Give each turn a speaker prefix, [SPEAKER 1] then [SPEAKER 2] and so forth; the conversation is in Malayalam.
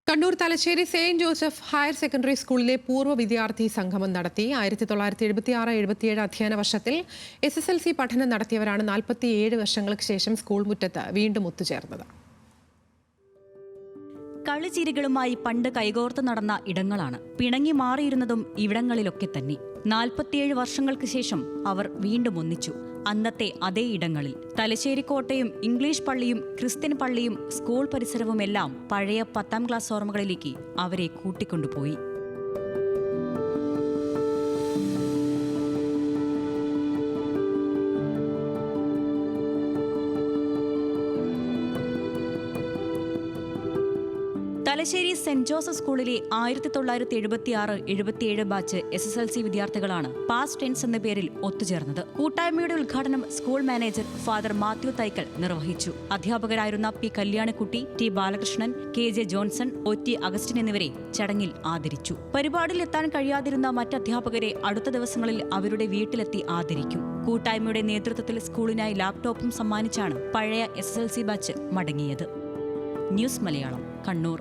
[SPEAKER 1] Kannur Thalassery Saint Joseph higher secondary സ്കൂളിലെ പൂർവ്വ വിദ്യാർത്ഥി സംഗമം നടത്തി. 1976-77 അധ്യയന വർഷത്തിൽ SSLC പഠനം നടത്തിയവരാണ് 47 വർഷങ്ങൾക്ക് ശേഷം സ്കൂൾ മുറ്റത്ത് വീണ്ടും ഒത്തുചേർന്നത്.
[SPEAKER 2] കളിചിരികളുമായി പണ്ട് കൈകോർത്ത് നടന്ന ഇടങ്ങളാണ്. പിണങ്ങി മാറിയിരുന്നതും ഇവിടങ്ങളിലൊക്കെ തന്നെ. 47 വർഷങ്ങൾക്ക് ശേഷം അവർ വീണ്ടും ഒന്നിച്ചു. അന്നത്തെ അതേ ഇടങ്ങളിൽ തലശ്ശേരി കോട്ടയും ഇംഗ്ലീഷ് പള്ളിയും ക്രിസ്ത്യൻ പള്ളിയും സ്കൂൾ പരിസരവുമെല്ലാം പഴയ 10ാം ക്ലാസ് ഓർമ്മകളിലേക്ക് അവരെ കൂട്ടിക്കൊണ്ടുപോയി. തലശ്ശേരി സെന്റ് ജോസഫ് സ്കൂളിലെ 1976-77 ബാച്ച് SSLC വിദ്യാർത്ഥികളാണ് പാസ്റ്റ് ടെൻസ് എന്ന പേരിൽ ഒത്തുചേർന്നത്. കൂട്ടായ്മയുടെ ഉദ്ഘാടനം school manager father Mathew Thaikkal നിർവഹിച്ചു. അധ്യാപകരായിരുന്ന P. Kalyanikutty, T. Balakrishnan, KJ Johnson, OT Augustine എന്നിവരെ ചടങ്ങിൽ ആദരിച്ചു. പരിപാടിയിൽ എത്താൻ കഴിയാതിരുന്ന മറ്റധ്യാപകരെ അടുത്ത ദിവസങ്ങളിൽ അവരുടെ വീട്ടിലെത്തി ആദരിക്കും. കൂട്ടായ്മയുടെ നേതൃത്വത്തിൽ സ്കൂളിനായി ലാപ്ടോപ്പും സമ്മാനിച്ചാണ് പഴയ SSLC ബാച്ച് മടങ്ങിയത്. ന്യൂസ് മലയാളം, കണ്ണൂർ.